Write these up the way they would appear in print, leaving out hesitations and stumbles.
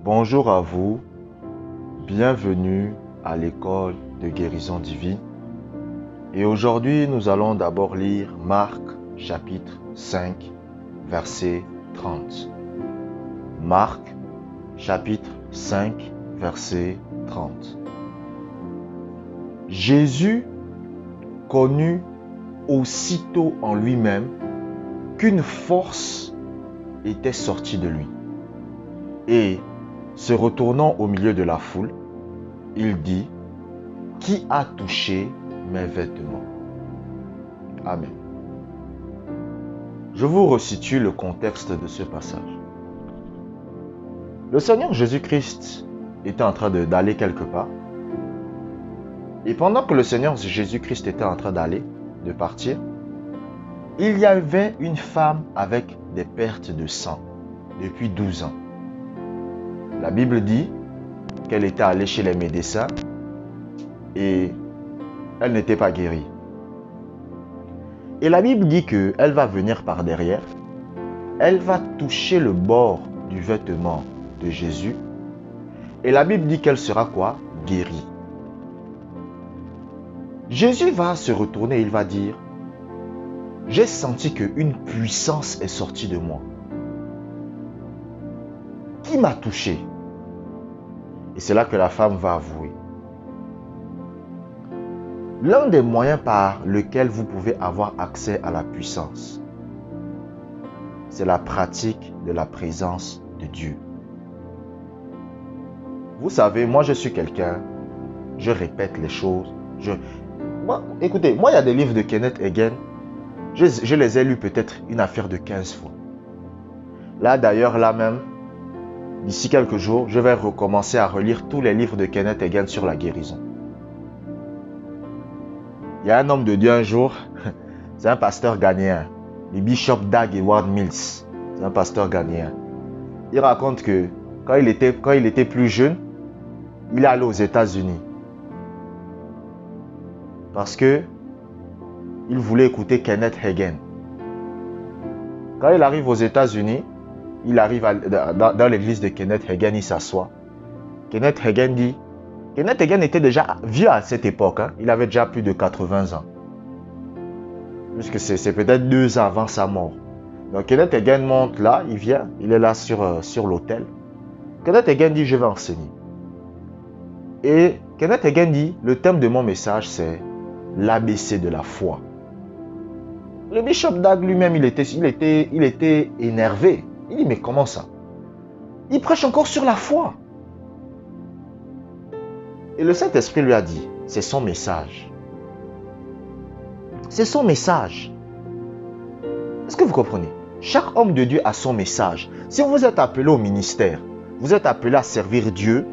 Bonjour à vous, bienvenue à l'école de guérison divine. Et aujourd'hui, nous allons d'abord lire Marc chapitre 5, verset 30. Marc chapitre 5, verset 30. Jésus connut aussitôt en lui-même qu'une force était sortie de lui. Et se retournant au milieu de la foule, il dit: Qui a touché mes vêtements? Amen. Je vous resitue le contexte de ce passage. Le Seigneur Jésus-Christ était en train d'aller quelque part. Et pendant que le Seigneur Jésus-Christ était en train de partir, il y avait une femme avec des pertes de sang depuis 12 ans. La Bible dit qu'elle était allée chez les médecins et elle n'était pas guérie. Et la Bible dit qu'elle va venir par derrière, elle va toucher le bord du vêtement de Jésus et la Bible dit qu'elle sera quoi? Guérie. Jésus va se retourner et il va dire: j'ai senti qu'une puissance est sortie de moi. Qui m'a touché? Et c'est là que la femme va avouer. L'un des moyens par lesquels vous pouvez avoir accès à la puissance, c'est la pratique de la présence de Dieu. Vous savez, moi je suis quelqu'un, je répète les choses. Écoutez, moi il y a des livres de Kenneth Hagin, je les ai lus peut-être une affaire de 15 fois. Là d'ailleurs, là même, d'ici quelques jours, je vais recommencer à relire tous les livres de Kenneth Hagin sur la guérison. Il y a un homme de Dieu un jour, c'est un pasteur ghanéen, le bishop Dag Heward Mills. C'est un pasteur ghanéen. Il raconte que quand il était plus jeune, il est allé aux États-Unis. Parce que il voulait écouter Kenneth Hagin. Quand il arrive aux États-Unis, il arrive dans l'église de Kenneth Hagin, il s'assoit. Kenneth Hagin était déjà vieux à cette époque. Il avait déjà plus de 80 ans. Puisque c'est peut-être 2 ans avant sa mort. Donc Kenneth Hagin monte là, il est là sur l'autel. Kenneth Hagin dit: je vais enseigner. Et Kenneth Hagin dit: le thème de mon message, c'est l'ABC de la foi. Le bishop Dag lui-même, il était énervé. Il dit: mais comment ça? Il prêche encore sur la foi. Et le Saint-Esprit lui a dit: c'est son message. C'est son message. Est-ce que vous comprenez? Chaque homme de Dieu a son message. Si vous êtes appelé au ministère, vous êtes appelé à servir Dieu,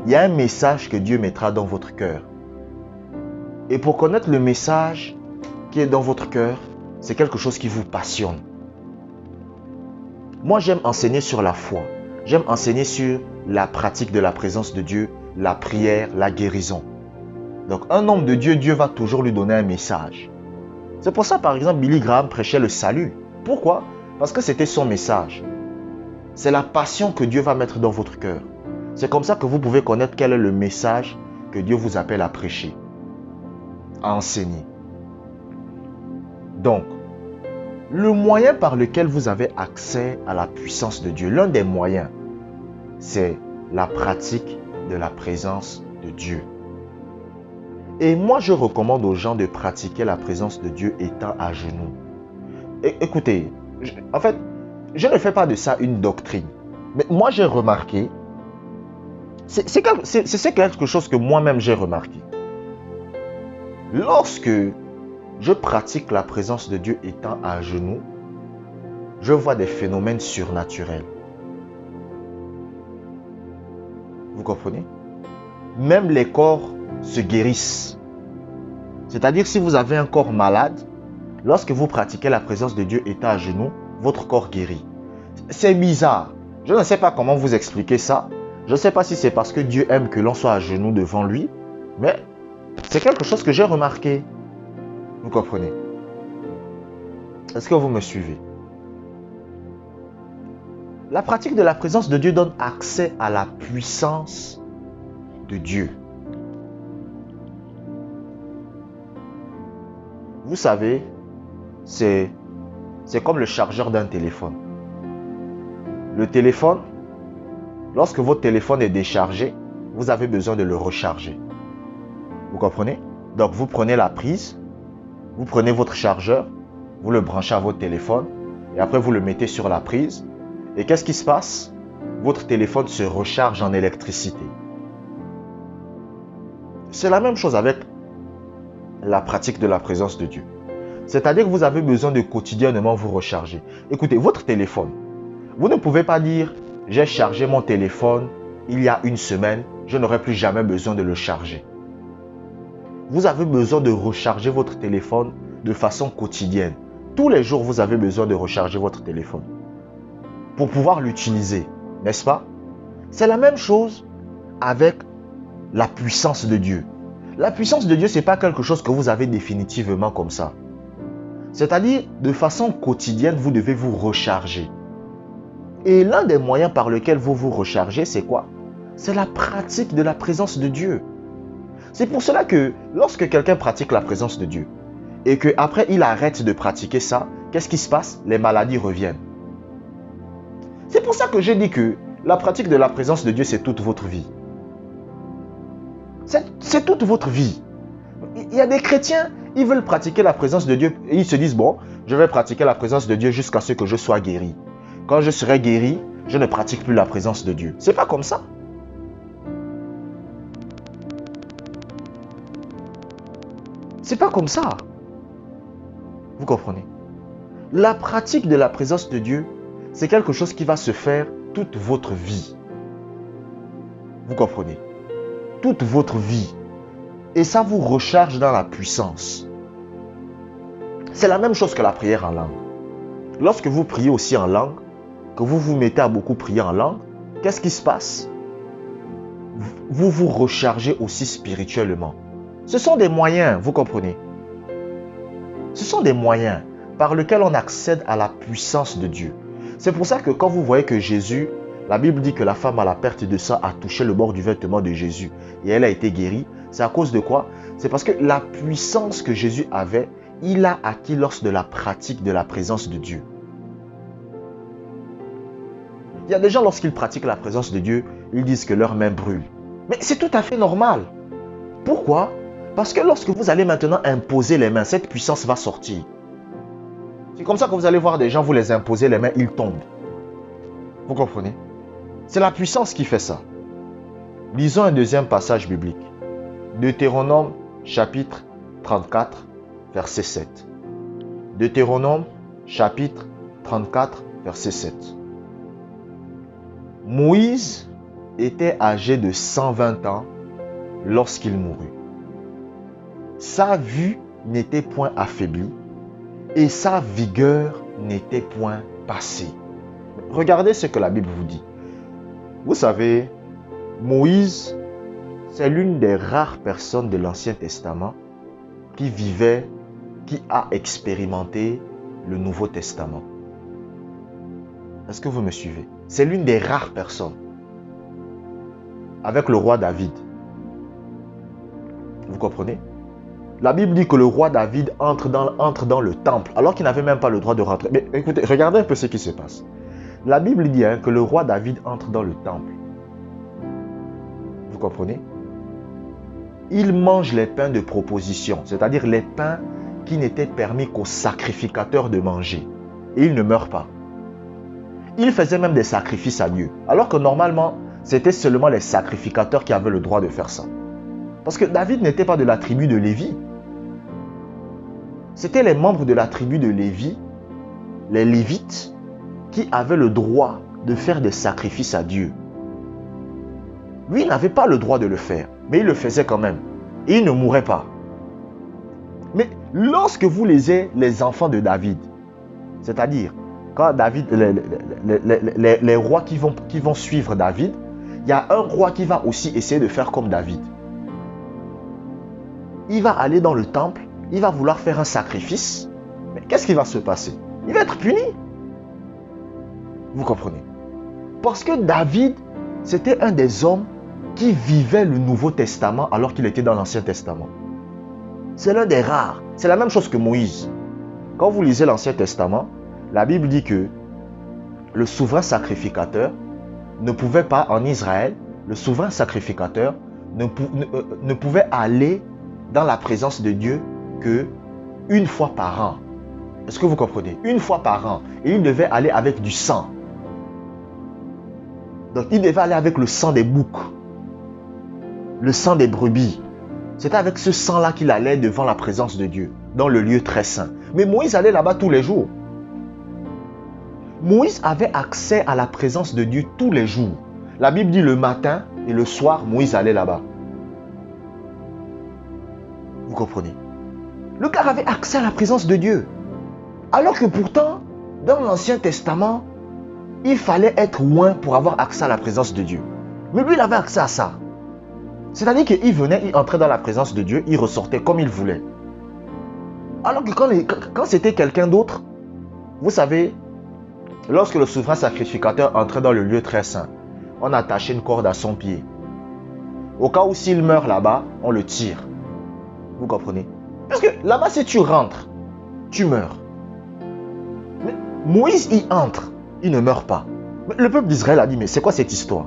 il y a un message que Dieu mettra dans votre cœur. Et pour connaître le message qui est dans votre cœur, c'est quelque chose qui vous passionne. Moi, j'aime enseigner sur la foi. J'aime enseigner sur la pratique de la présence de Dieu, la prière, la guérison. Donc, un homme de Dieu, Dieu va toujours lui donner un message. C'est pour ça, par exemple, Billy Graham prêchait le salut. Pourquoi? Parce que c'était son message. C'est la passion que Dieu va mettre dans votre cœur. C'est comme ça que vous pouvez connaître quel est le message que Dieu vous appelle à prêcher, à enseigner. Donc, le moyen par lequel vous avez accès à la puissance de Dieu, l'un des moyens, c'est la pratique de la présence de Dieu. Et moi, je recommande aux gens de pratiquer la présence de Dieu étant à genoux. Écoutez, en fait, je ne fais pas de ça une doctrine. Mais moi, j'ai remarqué, c'est quelque chose que moi-même j'ai remarqué. Lorsque je pratique la présence de Dieu étant à genoux, je vois des phénomènes surnaturels. Vous comprenez? Même les corps se guérissent. C'est-à-dire, si vous avez un corps malade, lorsque vous pratiquez la présence de Dieu étant à genoux, votre corps guérit. C'est bizarre. Je ne sais pas comment vous expliquer ça. Je ne sais pas si c'est parce que Dieu aime que l'on soit à genoux devant lui, mais c'est quelque chose que j'ai remarqué. Vous comprenez? Est-ce que vous me suivez? La pratique de la présence de Dieu donne accès à la puissance de Dieu. Vous savez, c'est comme le chargeur d'un téléphone. Le téléphone, lorsque votre téléphone est déchargé, vous avez besoin de le recharger. Vous comprenez? Donc vous prenez la prise, vous prenez votre chargeur, vous le branchez à votre téléphone et après vous le mettez sur la prise. Et qu'est-ce qui se passe? Votre téléphone se recharge en électricité. C'est la même chose avec la pratique de la présence de Dieu. C'est-à-dire que vous avez besoin de quotidiennement vous recharger. Écoutez, votre téléphone, vous ne pouvez pas dire « J'ai chargé mon téléphone il y a une semaine, je n'aurai plus jamais besoin de le charger ». Vous avez besoin de recharger votre téléphone de façon quotidienne. Tous les jours, vous avez besoin de recharger votre téléphone pour pouvoir l'utiliser, n'est-ce pas? C'est la même chose avec la puissance de Dieu. La puissance de Dieu, ce n'est pas quelque chose que vous avez définitivement comme ça. C'est-à-dire, de façon quotidienne, vous devez vous recharger. Et l'un des moyens par lesquels vous vous rechargez, c'est quoi? C'est la pratique de la présence de Dieu. C'est pour cela que lorsque quelqu'un pratique la présence de Dieu et qu'après il arrête de pratiquer ça, qu'est-ce qui se passe? Les maladies reviennent. C'est pour ça que j'ai dit que la pratique de la présence de Dieu, c'est toute votre vie. C'est toute votre vie. Il y a des chrétiens, ils veulent pratiquer la présence de Dieu et ils se disent, bon, je vais pratiquer la présence de Dieu jusqu'à ce que je sois guéri. Quand je serai guéri, je ne pratique plus la présence de Dieu. C'est pas comme ça. C'est pas comme ça. Vous comprenez? La pratique de la présence de Dieu, c'est quelque chose qui va se faire toute votre vie. Vous comprenez? Toute votre vie. Et ça vous recharge dans la puissance. C'est la même chose que la prière en langue. Lorsque vous priez aussi en langue, que vous vous mettez à beaucoup prier en langue, qu'est-ce qui se passe? Vous vous rechargez aussi spirituellement. Ce sont des moyens, vous comprenez? Ce sont des moyens par lesquels on accède à la puissance de Dieu. C'est pour ça que quand vous voyez que Jésus, la Bible dit que la femme à la perte de sang a touché le bord du vêtement de Jésus et elle a été guérie. C'est à cause de quoi? C'est parce que la puissance que Jésus avait, il l'a acquis lors de la pratique de la présence de Dieu. Il y a des gens, lorsqu'ils pratiquent la présence de Dieu, ils disent que leurs mains brûlent. Mais c'est tout à fait normal. Pourquoi? Parce que lorsque vous allez maintenant imposer les mains, cette puissance va sortir. C'est comme ça que vous allez voir des gens, vous les imposez les mains, ils tombent. Vous comprenez? C'est la puissance qui fait ça. Lisons un deuxième passage biblique. Deutéronome chapitre 34, verset 7. Deutéronome chapitre 34, verset 7. Moïse était âgé de 120 ans lorsqu'il mourut. Sa vue n'était point affaiblie et sa vigueur n'était point passée. Regardez ce que la Bible vous dit. Vous savez, Moïse, c'est l'une des rares personnes de l'Ancien Testament qui vivait, qui a expérimenté le Nouveau Testament. Est-ce que vous me suivez? C'est l'une des rares personnes. Avec le roi David. Vous comprenez? La Bible dit que le roi David entre dans le temple alors qu'il n'avait même pas le droit de rentrer. Mais écoutez, regardez un peu ce qui se passe. La Bible dit que le roi David entre dans le temple. Vous comprenez? Il mange les pains de proposition, c'est-à-dire les pains qui n'étaient permis qu'aux sacrificateurs de manger. Et il ne meurt pas. Il faisait même des sacrifices à Dieu. Alors que normalement, c'était seulement les sacrificateurs qui avaient le droit de faire ça. Parce que David n'était pas de la tribu de Lévi. C'était les membres de la tribu de Lévi, les Lévites, qui avaient le droit de faire des sacrifices à Dieu. Lui, il n'avait pas le droit de le faire, mais il le faisait quand même. Et il ne mourait pas. Mais lorsque vous lisez les enfants de David, c'est-à-dire quand David, les rois qui vont suivre David, il y a un roi qui va aussi essayer de faire comme David. Il va aller dans le temple, il va vouloir faire un sacrifice. Mais qu'est-ce qui va se passer? Il va être puni. Vous comprenez? Parce que David, c'était un des hommes qui vivait le Nouveau Testament alors qu'il était dans l'Ancien Testament. C'est l'un des rares. C'est la même chose que Moïse. Quand vous lisez l'Ancien Testament, la Bible dit que le souverain sacrificateur ne pouvait pas, en Israël, le souverain sacrificateur ne pouvait aller dans la présence de Dieu que une fois par an. Est-ce que vous comprenez? Une fois par an. Et il devait aller avec du sang. Donc il devait aller avec le sang des boucs, le sang des brebis. C'était avec ce sang-là qu'il allait devant la présence de Dieu, dans le lieu très saint. Mais Moïse allait là-bas tous les jours. Moïse avait accès à la présence de Dieu tous les jours. La Bible dit le matin et le soir, Moïse allait là-bas. Vous comprenez? Le gars avait accès à la présence de Dieu. Alors que pourtant, dans l'Ancien Testament, il fallait être loin pour avoir accès à la présence de Dieu. Mais lui, il avait accès à ça. C'est-à-dire qu'il venait, il entrait dans la présence de Dieu, il ressortait comme il voulait. Alors que quand c'était quelqu'un d'autre, vous savez, lorsque le souverain sacrificateur entrait dans le lieu très saint, on attachait une corde à son pied. Au cas où s'il meurt là-bas, on le tire. Vous comprenez? Parce que là-bas, si tu rentres, tu meurs. Mais Moïse y entre, il ne meurt pas. Mais le peuple d'Israël a dit, mais c'est quoi cette histoire?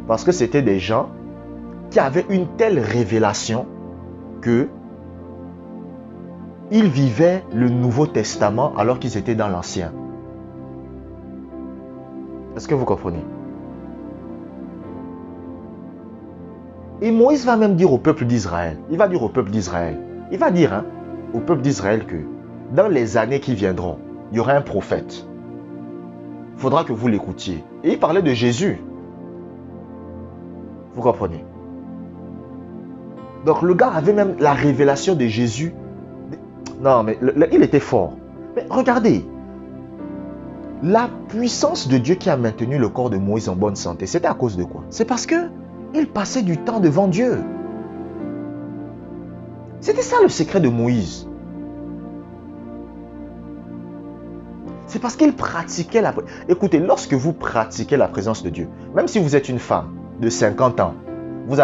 Parce que c'était des gens qui avaient une telle révélation que ils vivaient le Nouveau Testament alors qu'ils étaient dans l'Ancien. Est-ce que vous comprenez? Et Moïse va même dire au peuple d'Israël, il va dire au peuple d'Israël que dans les années qui viendront, il y aura un prophète. Il faudra que vous l'écoutiez. Et il parlait de Jésus. Vous comprenez? Donc le gars avait même la révélation de Jésus. Non, mais il était fort. Mais regardez, la puissance de Dieu qui a maintenu le corps de Moïse en bonne santé, c'était à cause de quoi? C'est parce que il passait du temps devant Dieu. C'était ça le secret de Moïse. C'est parce qu'il pratiquait la... Écoutez, lorsque vous pratiquez la présence de Dieu, même si vous êtes une femme de 50 ans, vous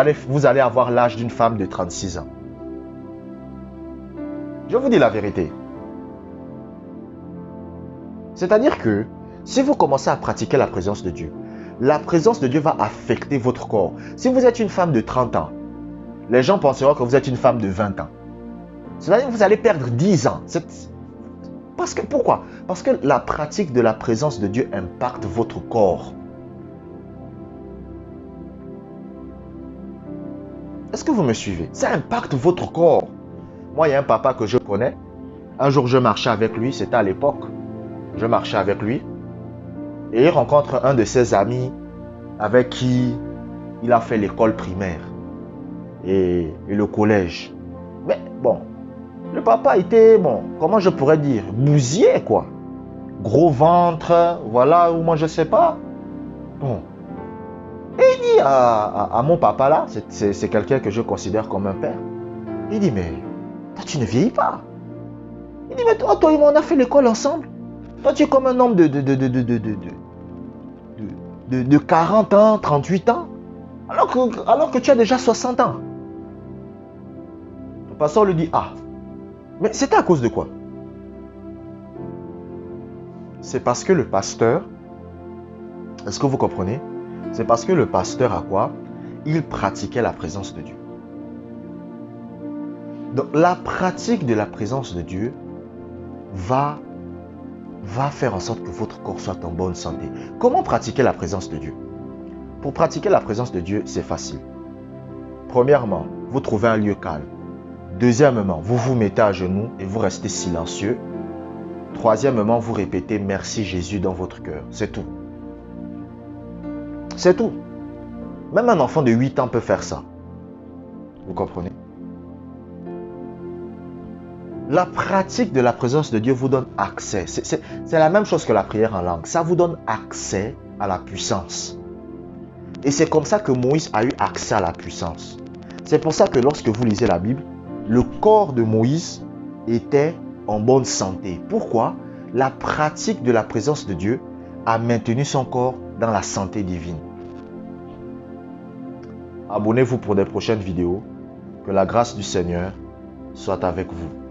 allez avoir l'âge d'une femme de 36 ans. Je vous dis la vérité. C'est-à-dire que si vous commencez à pratiquer la présence de Dieu, la présence de Dieu va affecter votre corps. Si vous êtes une femme de 30 ans, les gens penseront que vous êtes une femme de 20 ans. C'est-à-dire que vous allez perdre 10 ans. Pourquoi? Parce que la pratique de la présence de Dieu impacte votre corps. Est-ce que vous me suivez? Ça impacte votre corps. Moi, il y a un papa que je connais. Un jour, je marchais avec lui. C'était à l'époque. Je marchais avec lui. Et il rencontre un de ses amis avec qui il a fait l'école primaire et le collège. Mais bon, le papa était, comment je pourrais dire, bousillé quoi. Gros ventre, voilà, ou moi je sais pas. Bon. Et il dit à mon papa là, c'est quelqu'un que je considère comme un père. Il dit, mais toi tu ne vieillis pas. Il dit, mais toi et moi on a fait l'école ensemble. Toi tu es comme un homme de 40 ans, 38 ans. Alors que tu as déjà 60 ans. Le pasteur lui dit, mais c'était à cause de quoi? C'est parce que le pasteur, est-ce que vous comprenez? C'est parce que le pasteur a quoi? Il pratiquait la présence de Dieu. Donc la pratique de la présence de Dieu va faire en sorte que votre corps soit en bonne santé. Comment pratiquer la présence de Dieu? Pour pratiquer la présence de Dieu, c'est facile. Premièrement, vous trouvez un lieu calme. Deuxièmement, vous vous mettez à genoux et vous restez silencieux. Troisièmement, vous répétez « Merci Jésus » dans votre cœur. C'est tout. C'est tout. Même un enfant de 8 ans peut faire ça. Vous comprenez? La pratique de la présence de Dieu vous donne accès. C'est la même chose que la prière en langue. Ça vous donne accès à la puissance. Et c'est comme ça que Moïse a eu accès à la puissance. C'est pour ça que lorsque vous lisez la Bible, le corps de Moïse était en bonne santé. Pourquoi? La pratique de la présence de Dieu a maintenu son corps dans la santé divine. Abonnez-vous pour des prochaines vidéos. Que la grâce du Seigneur soit avec vous.